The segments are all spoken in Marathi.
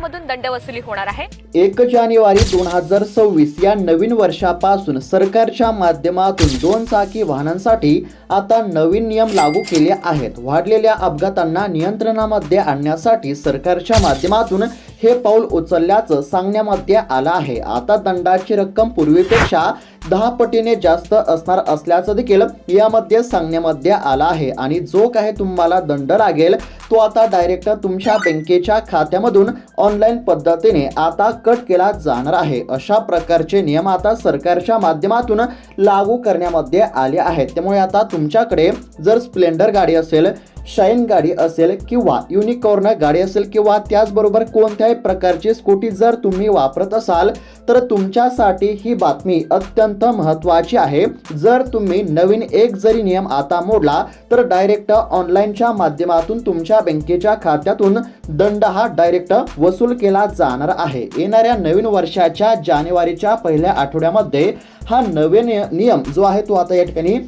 खात्यामधून दंड वसुली होणार आहे। 1 जानेवारी 2026 या नवीन वर्षापासून सरकारच्या माध्यमातून 2 चाकी वाहनांसाठी आता नवीन नियम लागू केले आहेत। वाढलेल्या अपघातांना नियंत्रणामध्ये आणण्यासाठी सरकारच्या माध्यमातून हे पाऊल उचलल्याचं सांगण्यामध्ये आलं आहे। आता दंडाची रक्कम पूर्वीपेक्षा 10 पटीने जास्त असणार असल्याचं देखील यामध्ये सांगण्यामध्ये आलं आहे आणि जो काही तुम्हाला दंड लागेल तो आता डायरेक्ट तुमच्या बँकेच्या खात्यामधून ऑनलाईन पद्धतीने आता कट केला जाणार आहे। अशा प्रकारचे नियम आता सरकारच्या माध्यमातून लागू करण्यामध्ये आले आहेत। त्यामुळे आता तुमच्याकडे जर स्प्लेंडर गाडी असेल, शाईन गाडी असेल किंवा युनिकॉर्न गाडी असेल किंवा त्याचबरोबर कोणत्याही प्रकारची स्कूटी जर तुम्ही वापरत असाल तर तुमच्यासाठी ही बातमी अत्यंत महत्त्वाची आहे। जर तुम्ही नवीन एक जरी नियम आता मोडला तर डायरेक्ट ऑनलाईनच्या माध्यमातून तुमच्या बँकेच्या खात्यातून दंड हा डायरेक्ट वसूल केला जाणार आहे। येणाऱ्या नवीन वर्षाच्या जानेवारीच्या पहिल्या आठवड्यामध्ये हा नवीन नियम जो आहे तो आता या ठिकाणी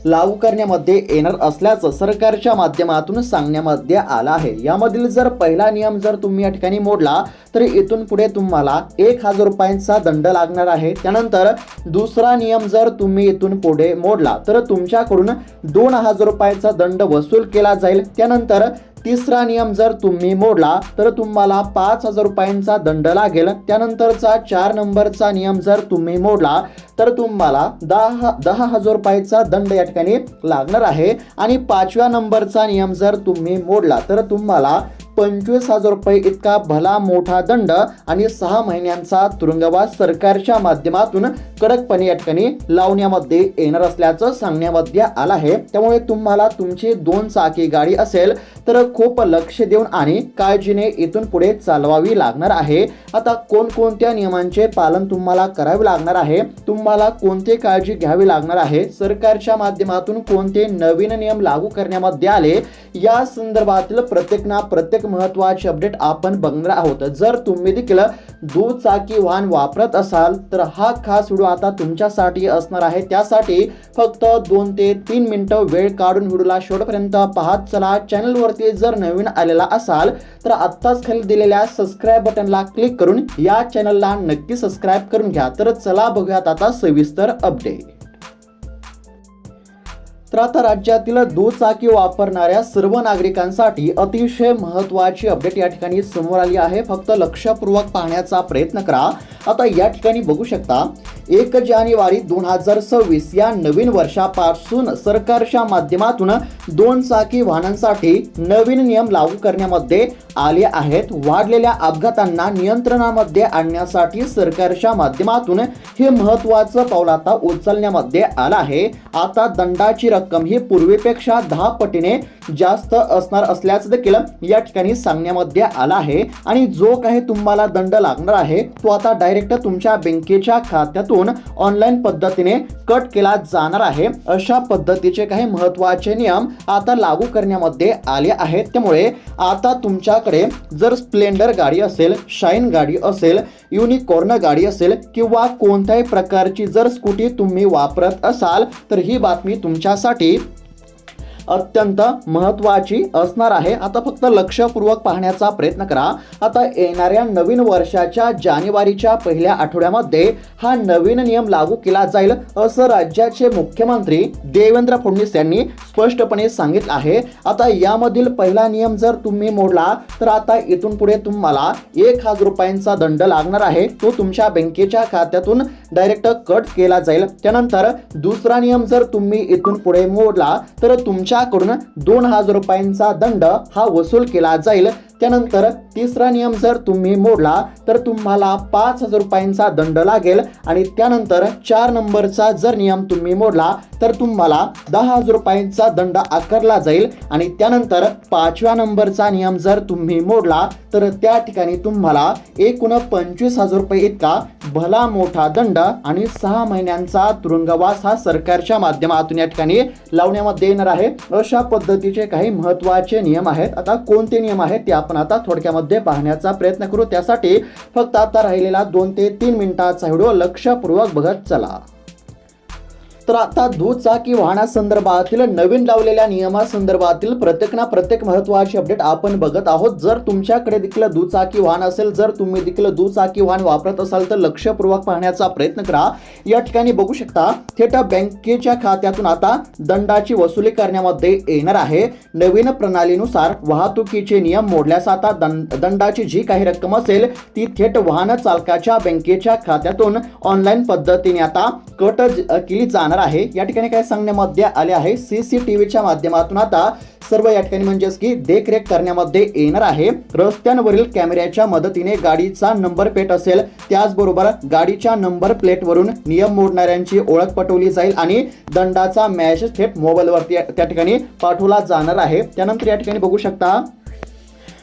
लागू करण्यामध्ये येणार असल्याचं सरकारच्या माध्यमातून सांगण्यामध्ये आलं आहे। यामधील जर पहिला नियम जर तुम्ही या ठिकाणी मोडला तर इथून पुढे तुम्हाला 1000 रुपयांचा दंड लागणार आहे। त्यानंतर दुसरा नियम जर तुम्ही इथून पुढे मोडला तर तुमच्याकडून 2000 रुपयाचा दंड वसूल केला जाईल। त्यानंतर तिसरा नियम जर तुम्ही मोडला तर तुम्हाला 5000 रुपयांचा दंड लागेल। त्यानंतरचा 4 नंबरचा नियम जर तुम्ही मोडला तर तुम्हाला 10,000 रुपयाचा दंड या ठिकाणी लागणार आहे आणि 5व्या नंबरचा नियम जर तुम्ही मोडला तर तुम्हाला 25,000 रुपये इतका भला मोठा दंड आणि 6 महिन्यांचा तुरुंगवास सरकारच्या माध्यमातून कडकपणे या ठिकाणी लावण्यामध्ये येणार असल्याचं सांगण्यामध्ये आलं आहे। त्यामुळे तुम्हाला तुमची 2 चाकी गाडी असेल तर खूप लक्ष देऊन आणि काळजीने इथून पुढे चालवावी लागणार आहे। आता कोणकोणत्या नियमांचे पालन तुम्हाला करावे लागणार आहे, तुम्हाला कोणती काळजी घ्यावी लागणार आहे, सरकारच्या माध्यमातून कोणते नवीन नियम लागू करण्यामध्ये आले या संदर्भातील प्रत्येक महत्त्वाचे अपडेट आपण बघणार आहोत। जर तुम्ही देखील दुचाकी वाहन वापरत असाल तर हा खास व्हिडिओ आता तुमच्यासाठी असणार आहे। त्यासाठी फक्त 2 ते 3 मिनिटं वेळ काढून व्हिडिओला शेवटपर्यंत पाहत चला। चॅनलवरती जर नवीन आलेला असाल तर आत्ताच खाली दिलेल्या सबस्क्राईब बटनला क्लिक करून या चॅनलला नक्की सबस्क्राईब करून घ्या। तर चला बघूयात आता सविस्तर अपडेट। तर आता राज्यातील दुचाकी वापरणाऱ्या सर्व नागरिकांसाठी अतिशय महत्त्वाची अपडेट या ठिकाणी समोर आली आहे। फक्त लक्षपूर्वक पाहण्याचा प्रयत्न करा। आता या ठिकाणी बघू शकता 1 जानेवारी 2026 या नवीन वर्षापासून सरकारच्या माध्यमातून 2 चाकी वाहनांसाठी नवीन नियम लागू करण्यामध्ये आले आहेत। वाढलेल्या अपघातांना नियंत्रणामध्ये आणण्यासाठी सरकारच्या माध्यमातून हे महत्त्वाचं पाऊल आता उचलण्यामध्ये आलं आहे। आता दंडाची रक्कम ही पूर्वीपेक्षा 10 पटीने जास्त असणार असल्याचं देखील या ठिकाणी सांगण्यामध्ये आलं आहे आणि जो काही तुम्हाला दंड लागणार आहे तो आता डायरेक्ट तुमच्या बँकेच्या खात्यातून ऑनलाईन पद्धतीने कट केला जाणार आहे। अशा पद्धतीचे काही महत्त्वाचे नियम आता लागू करण्यामध्ये आले आहेत। त्यामुळे आता तुमच्याकडे जर स्प्लेंडर गाडी असेल, शाईन गाडी असेल, युनिकॉर्न गाडी असेल किंवा कोणत्याही प्रकारची जर स्कूटी तुम्ही वापरत असाल तर ही बातमी तुमच्यासाठी अत्यंत महत्त्वाची असणार आहे। आता फक्त लक्षपूर्वक पाहण्याचा प्रयत्न करा। आता येणाऱ्या नवीन वर्षाच्या जानेवारीच्या पहिल्या आठवड्यामध्ये हा नवीन नियम लागू केला जाईल असं राज्याचे मुख्यमंत्री देवेंद्र फडणवीस यांनी स्पष्टपणे सांगितलं आहे। आता यामधील पहिला नियम जर तुम्ही मोडला तर आता इथून पुढे तुम्हाला 1000 रुपयांचा दंड लागणार आहे। तो तुमच्या बँकेच्या खात्यातून डायरेक्ट कट केला जाईल। त्यानंतर दुसरा नियम जर तुम्ही इथून पुढे मोडला तर तुमच्याकडून 2000 रुपयांचा दंड हा वसूल केला जाईल। त्यानंतर तिसरा नियम जर तुम्ही मोडला तर तुम्हाला 5000 रुपयांचा दंड लागेल आणि त्यानंतर 4 नंबरचा जर नियम तुम्ही मोडला तर तुम्हाला 10,000 रुपयांचा दंड आकारला जाईल आणि त्यानंतर 5व्या नंबरचा नियम जर तुम्ही मोडला तर त्या ठिकाणी तुम्हाला एकूण 25,000 रुपये इतका भला मोठा दंड आणि 6 महिन्यांचा तुरुंगवास हा सरकारच्या माध्यमातून या ठिकाणी लावण्यामध्ये येणार आहे। अशा पद्धतीचे काही महत्त्वाचे नियम आहेत। आता कोणते नियम आहेत ते आपण आता थोडक्यामध्ये पाहण्याचा प्रयत्न करू। त्यासाठी फक्त आता राहिलेला 2 ते 3 मिनिटाचा व्हिडिओ लक्षपूर्वक बघत चला। तर आता दुचाकी वाहनासंदर्भातील नवीन लावलेल्या नियमासंदर्भातील प्रत्येक महत्त्वाची अपडेट आपण बघत आहोत. जर तुमच्याकडे देखील दुचाकी वाहन असेल, जर तुम्ही देखील दुचाकी वाहन वापरत असाल तर लक्षपूर्वक पाहण्याचा प्रयत्न करा. या ठिकाणी बघू शकता थेट बँकेच्या खात्यातून आता दंडाची वसुली करण्यामध्ये येणार आहे. नवीन प्रणालीनुसार वाहतुकीचे नियम मोडल्यास आता दंडाची जी काही रक्कम असेल ती थेट वाहन चालकाच्या बँकेच्या खात्यातून ऑनलाईन पद्धतीने आता कट केली जाणार आहे. या ठिकाणी काय सांगण्यामध्ये आले आहे, सीसीटीव्हीच्या माध्यमातून आता सर्व या ठिकाणी म्हणजेच की देखरेख करण्यामध्ये येणार आहे. रस्त्यांवरील कॅमेऱ्याच्या मदतीने गाडीचा नंबर प्लेट असेल, त्याचबरोबर गाडीच्या नंबर प्लेटवरून नियम मोडणाऱ्यांची ओळख पटवली जाईल आणि दंडाचा मेसेज थेट मोबाईलवरती त्या ठिकाणी पाठवला जाणार आहे. त्यानंतर या ठिकाणी बघू शकता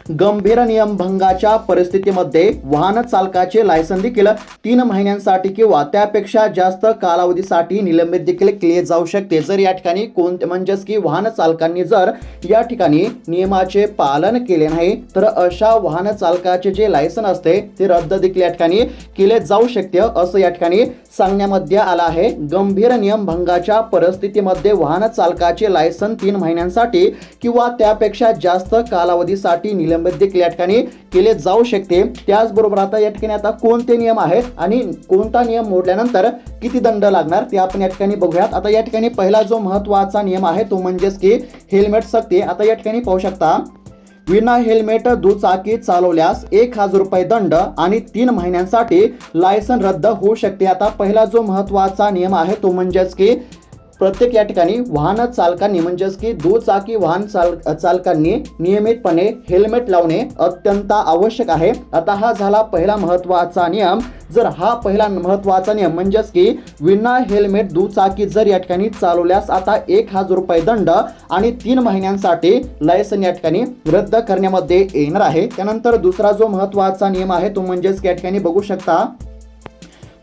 गंभीर नियमभंगाच्या परिस्थितीमध्ये वाहन चालकाचे लायसन देखील 3 महिन्यांसाठी किंवा त्यापेक्षा जास्त कालावधीसाठी निलंबित देखील केले जाऊ शकते. जर या ठिकाणी म्हणजेच की वाहन चालकांनी जर या ठिकाणी नियमाचे पालन केले नाही तर अशा वाहन चालकाचे जे लायसन असते ते रद्द देखील या ठिकाणी केले जाऊ शकते, असं या ठिकाणी सांगण्यामध्ये आलं आहे. गंभीर नियमभंगाच्या परिस्थितीमध्ये वाहन चालकाचे लायसन 3 महिन्यांसाठी किंवा त्यापेक्षा जास्त कालावधीसाठी देखील या ठिकाणी केले जाऊ शकते. त्याचबरोबर आता या ठिकाणी आता कोणते नियम आहेत आणि कोणता नियम मोडल्यानंतर किती दंड लागणार ते आपण या ठिकाणी बघूयात. आता या ठिकाणी पहिला जो महत्त्वाचा नियम आहे तो म्हणजेच की हेल्मेट सक्ती. आता या ठिकाणी पाहू शकता विना हेल्मेट दुचाकी चालवल्यास 1000 रुपये दंड आणि 3 महिन्यांसाठी लायसन रद्द होऊ शकते. आता पहिला जो महत्त्वाचा नियम आहे तो म्हणजेच की प्रत्येक या ठिकाणी वाहन चालकांनी म्हणजेच की दुचाकी वाहन चालकांनी नियमितपणे हेल्मेट लावणे अत्यंत आवश्यक आहे. आता हा झाला पहिला महत्त्वाचा नियम. जर हा पहिला महत्त्वाचा नियम म्हणजेच की विना हेल्मेट दुचाकी जर या ठिकाणी चालवल्यास आता 1000 रुपये दंड आणि 3 महिन्यांसाठी लायसन या ठिकाणी रद्द करण्यामध्ये येणार आहे. त्यानंतर दुसरा जो महत्त्वाचा नियम आहे तो म्हणजेच या ठिकाणी बघू शकता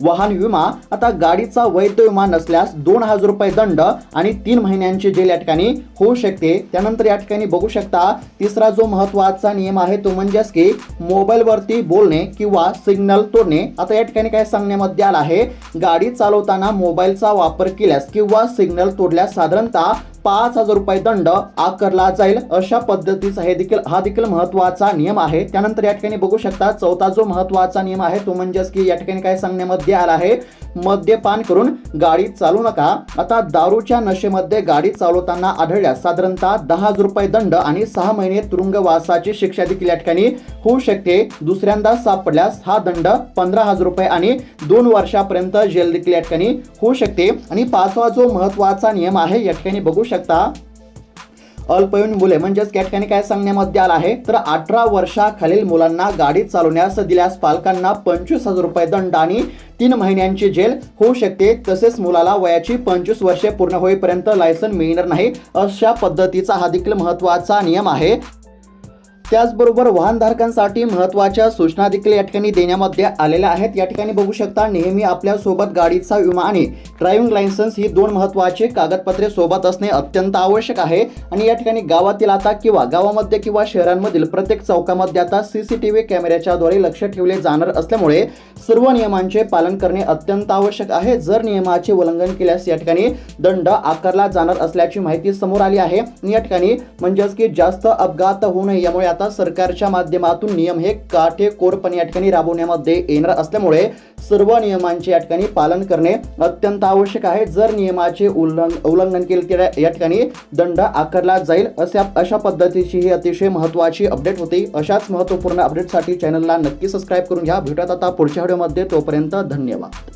वाहन विमा. आता गाडीचा वैध विमा नसल्यास 2000 रुपये दंड आणि 3 महिन्यांची जेल या ठिकाणी होऊ शकते. त्यानंतर या ठिकाणी बघू शकता तिसरा जो महत्त्वाचा नियम आहे तो म्हणजेच की मोबाईलवरती बोलणे किंवा सिग्नल तोडणे. आता या ठिकाणी काय सांगण्यामध्ये आलं आहे, गाडी चालवताना मोबाईलचा वापर केल्यास किंवा सिग्नल तोडल्यास साधारणतः 5000 रुपये दंड आकारला जाईल. अशा पद्धतीचा हा देखील महत्त्वाचा नियम आहे. त्यानंतर या ठिकाणी बघू शकता चौथा जो महत्त्वाचा नियम आहे तो म्हणजेच की या ठिकाणी काय सांगण्यामध्ये आला आहे, मद्यपान करून गाडी चालवू नका. आता दारूच्या नशेमध्ये गाडी चालवताना आढळल्यास साधारणतः 10,000 रुपये दंड आणि 6 महिने तुरुंगवासाची शिक्षा देखील या ठिकाणी होऊ शकते. दुसऱ्यांदा सापडल्यास हा दंड 15,000 रुपये आणि 2 वर्षापर्यंत जेल देखील या ठिकाणी होऊ शकते. आणि पाचवा जो महत्त्वाचा नियम आहे या ठिकाणी बघू शकता अल्पवयीन मुले म्हणजेच या ठिकाणी काय सांगण्यामध्ये आलं आहे, तर 18 वर्षाखालील मुलांना गाडी चालवण्यास दिल्यास पालकांना 25,000 रुपये दंड आणि 3 महिन्यांची जेल होऊ शकते. तसेच मुलाला वयाची 25 वर्षे पूर्ण होईपर्यंत लायसन मिळणार नाही. अशा पद्धतीचा हा देखील महत्त्वाचा नियम आहे. त्याचबरोबर वाहनधारकांसाठी महत्त्वाच्या सूचना देखील या ठिकाणी देण्यामध्ये आलेल्या आहेत. या ठिकाणी बघू शकता नेहमी आपल्या सोबत गाडीचा विमा आणि ड्रायव्हिंग लायसन्स ही 2 महत्त्वाची कागदपत्रे सोबत असणे अत्यंत आवश्यक आहे. आणि या ठिकाणी गावातील आता किंवा गावामध्ये किंवा शहरांमधील प्रत्येक चौकामध्ये आता सीसीटीव्ही कॅमेऱ्याच्या द्वारे लक्ष ठेवले जाणार असल्यामुळे सर्व नियमांचे पालन करणे अत्यंत आवश्यक आहे. जर नियमाचे उल्लंघन केल्यास या ठिकाणी दंड आकारला जाणार असल्याची माहिती समोर आली आहे. या ठिकाणी म्हणजेच की जास्त अपघात होऊ नये यामुळे आता सरकारच्या माध्यमातून नियम हे काटेकोरपणे या ठिकाणी राबवण्यामध्ये येणार असल्यामुळे सर्व नियमांचे या ठिकाणी पालन करणे अत्यंत आवश्यक आहे. जर नियमाचे उल्लंघन केले तर या ठिकाणी दंड आकारला जाईल. अशा पद्धतीची ही अतिशय महत्त्वाची अपडेट होती. अशाच महत्त्वपूर्ण अपडेटसाठी चॅनलला नक्की सबस्क्राईब करून घ्या. भेटूयात आता पुढच्या व्हिडिओमध्ये. तोपर्यंत धन्यवाद.